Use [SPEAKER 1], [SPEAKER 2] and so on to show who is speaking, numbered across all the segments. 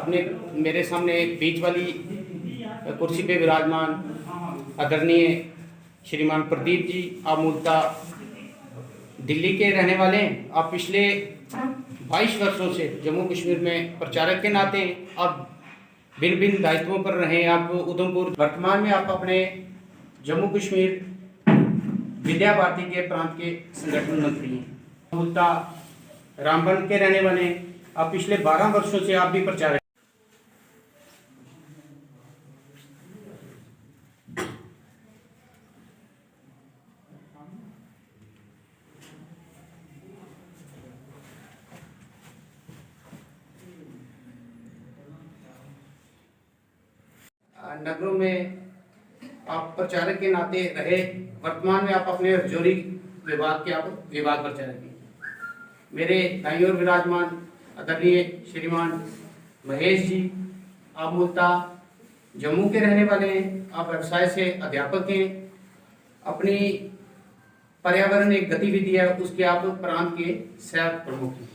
[SPEAKER 1] अपने मेरे सामने एक बीच वाली कुर्सी पे विराजमान आदरणीय श्रीमान प्रदीप जी, आप मूलतः दिल्ली के रहने वाले हैं। आप पिछले 22 वर्षों से जम्मू कश्मीर में प्रचारक के नाते आप भिन्न भिन्न दायित्वों पर रहे। आप उधमपुर, वर्तमान में आप अपने जम्मू कश्मीर विद्या भारती के प्रांत के संगठन मंत्री हैं। मूलतः रामबन के रहने वाले हैं। आप पिछले 12 वर्षों से आप भी प्रचारक। नगरों में आप प्रचारक के नाते रहे। वर्तमान में आप अपने रजौरी विभाग के विभाग प्रचारक हैं। मेरे दाईं ओर विराजमान आदरणीय श्रीमान महेश जी, आप मूलतः जम्मू के रहने वाले हैं। आप व्यवसाय से अध्यापक हैं। अपनी पर्यावरण एक गतिविधि है, उसके आप प्रांत के सह प्रमुख हैं।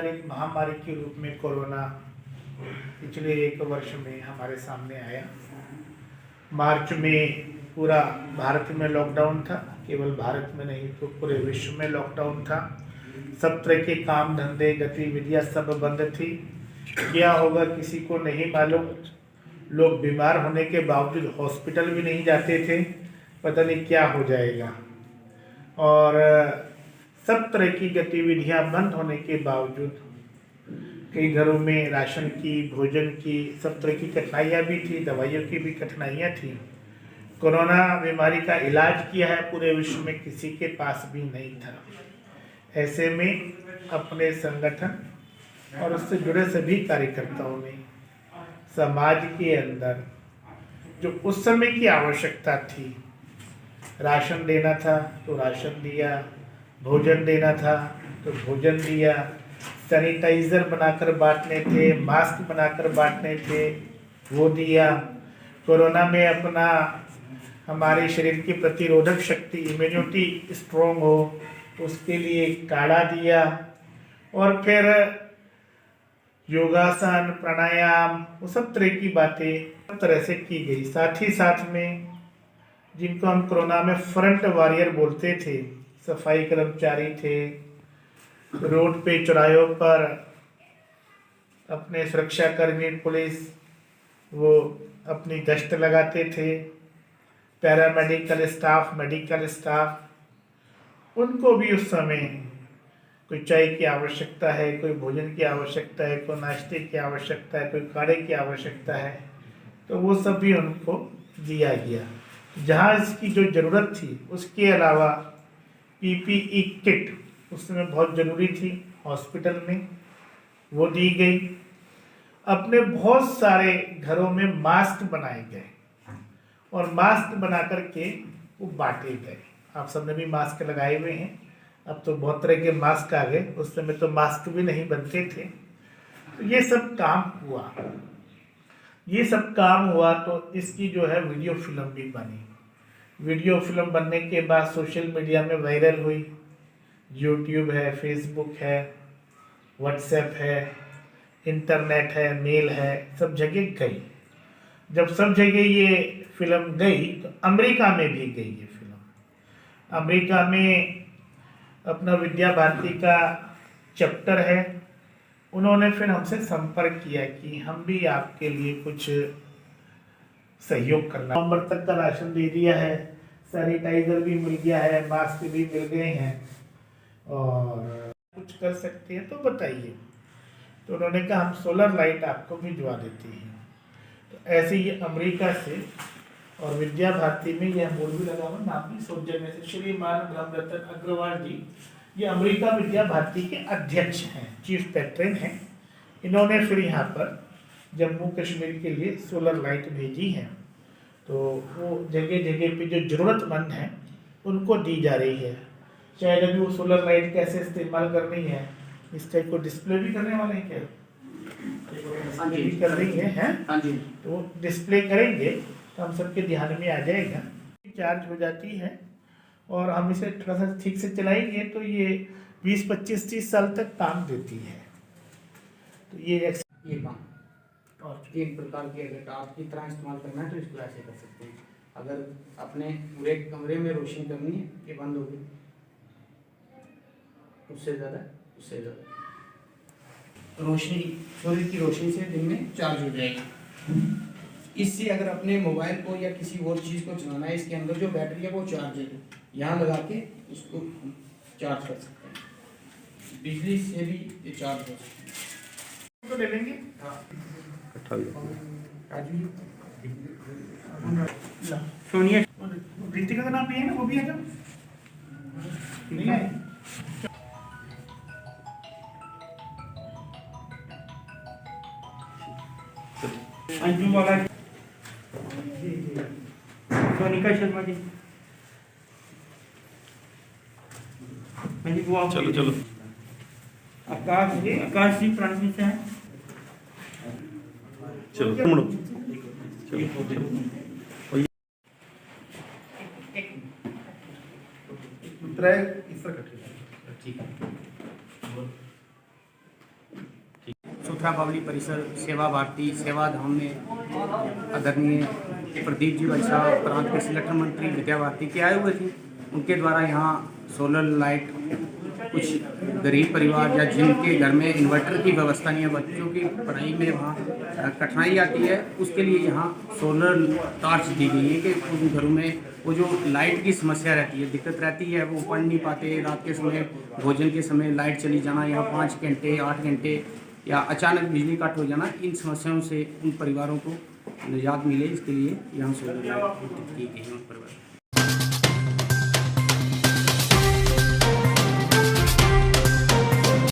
[SPEAKER 2] एक महामारी के रूप में कोरोना पिछले 1 वर्ष में हमारे सामने आया। मार्च में पूरा भारत में लॉकडाउन था। केवल भारत में नहीं तो पूरे विश्व में लॉकडाउन था। सब तरह के काम धंधे गतिविधियां सब बंद थी। क्या होगा किसी को नहीं मालूम। लोग बीमार होने के बावजूद हॉस्पिटल भी नहीं जाते थे, पता नहीं क्या हो जाएगा। और सब तरह की गतिविधियां बंद होने के बावजूद कई घरों में राशन की, भोजन की, सब तरह की कठिनाइयां भी थी, दवाइयों की भी कठिनाइयां थी। कोरोना बीमारी का इलाज किया है पूरे विश्व में किसी के पास भी नहीं था। ऐसे में अपने संगठन और उससे जुड़े सभी कार्यकर्ताओं ने समाज के अंदर जो उस समय की आवश्यकता थी, राशन देना था तो राशन दिया, भोजन देना था तो भोजन दिया, सैनिटाइज़र बनाकर बांटने थे, मास्क बनाकर बांटने थे, वो दिया। कोरोना में अपना हमारे शरीर की प्रतिरोधक शक्ति, इम्यूनिटी स्ट्रॉन्ग हो, उसके लिए काढ़ा दिया। और फिर योगासन, प्राणायाम, वो सब तरह की बातें सब तरह से की गई। साथ ही साथ में जिनको हम कोरोना में फ्रंट वॉरियर बोलते थे, सफाई कर्मचारी थे, रोड पे चौराहों पर अपने सुरक्षाकर्मी पुलिस वो अपनी गश्त लगाते थे, पैरामेडिकल स्टाफ, मेडिकल स्टाफ, उनको भी उस समय कोई चाय की आवश्यकता है, कोई भोजन की आवश्यकता है, कोई नाश्ते की आवश्यकता है, कोई काढ़े की आवश्यकता है, तो वो सब भी उनको दिया गया। जहाँ इसकी जो ज़रूरत थी उसके अलावा पीपीई किट उस समय बहुत ज़रूरी थी हॉस्पिटल में, वो दी गई। अपने बहुत सारे घरों में मास्क बनाए गए और मास्क बना करके वो बांटे गए। आप सबने भी मास्क लगाए हुए हैं। अब तो बहुत तरह के मास्क आ गए, उस समय तो मास्क भी नहीं बनते थे। तो ये सब काम हुआ तो इसकी जो है वीडियो फिल्म भी बनी। वीडियो फिल्म बनने के बाद सोशल मीडिया में वायरल हुई। यूट्यूब है, फेसबुक है, व्हाट्सएप है, इंटरनेट है, मेल है, सब जगह गई। जब सब जगह ये फिल्म गई तो अमेरिका में भी गई ये फिल्म। अमेरिका में अपना विद्या भारती का चैप्टर है, उन्होंने फिर हमसे संपर्क किया कि हम भी आपके लिए कुछ सहयोग करना। नवंबर तक का राशन दे दिया है, सैनिटाइजर भी मिल गया है, मास्क भी मिल गए हैं, और कुछ कर सकते हैं तो बताइए। तो उन्होंने कहा हम सोलर लाइट आपको भिजवा देते हैं। तो ऐसे ही अमेरिका से और विद्या भारती में यह बोर्ड भी लगा हुआ, नाम भी सौजन्य से श्रीमान ब्रह्मरतन अग्रवाल जी, ये अमेरिका विद्या भारती के अध्यक्ष हैं, चीफ पैट्रन हैं। इन्होंने फिर यहाँ पर जम्मू कश्मीर के लिए सोलर लाइट भेजी है। तो वो जगह जगह पे जो ज़रूरतमंद हैं उनको दी जा रही है। चाहे अभी वो सोलर लाइट कैसे इस्तेमाल करनी है, इस टाइप को डिस्प्ले भी करने वाले हैं क्या? डिस्प्ले भी कर रही है?
[SPEAKER 1] हाँ जी।
[SPEAKER 2] तो डिस्प्ले करेंगे तो हम सबके ध्यान में आ जाएगा, चार्ज हो जाती है और हम इसे थोड़ा सा ठीक से चलाएंगे तो ये 20, 25, 30 साल तक काम देती है। तो ये
[SPEAKER 1] काम और 3 प्रकार की अगर टॉर्च की तरह इस्तेमाल करना है तो इसको ऐसे कर सकते हैं। अगर अपने पूरे कमरे में रोशनी करनी है, ये बंद हो गई, उससे ज़्यादा रोशनी, सूर्य की रोशनी से दिन में चार्ज हो जाएगी। इससे अगर अपने मोबाइल को या किसी और चीज़ को चलाना है, इसके अंदर जो बैटरी है वो चार्ज है, यहाँ लगा के उसको चार्ज कर सकते हैं। बिजली से भी ये चार्ज हो सकते हैं।
[SPEAKER 2] तो ले लेंगे।
[SPEAKER 1] सोनिया
[SPEAKER 2] रीतिका का नाम भी है ना, वो भी आ जाओ। नहीं है?
[SPEAKER 1] अंजू वाला, सोनिका शर्मा जी, हाँ जी, वो चलो आकाश जी प्रांत से हैं।
[SPEAKER 3] चलो
[SPEAKER 1] सुथरा बावली परिसर सेवा भारती सेवा धाम में आदरणीय प्रदीप जी भाई साहब प्रांत के संगठन मंत्री विद्या भारती के आए हुए थे। उनके द्वारा यहाँ सोलर लाइट कुछ गरीब परिवार या जिनके घर में इन्वर्टर की व्यवस्था नहीं है, बच्चों की पढ़ाई में वहाँ कठिनाई आती है, उसके लिए यहाँ सोलर टॉर्च दी गई है कि उन घरों में वो जो लाइट की समस्या रहती है, दिक्कत रहती है, वो पढ़ नहीं पाते, रात के समय भोजन के समय लाइट चली जाना या 5 घंटे 8 घंटे या अचानक बिजली कट हो जाना, इन समस्याओं से उन परिवारों को निजात मिले, इसके लिए यहाँ सोलर लाइट की गई है उन परिवारों।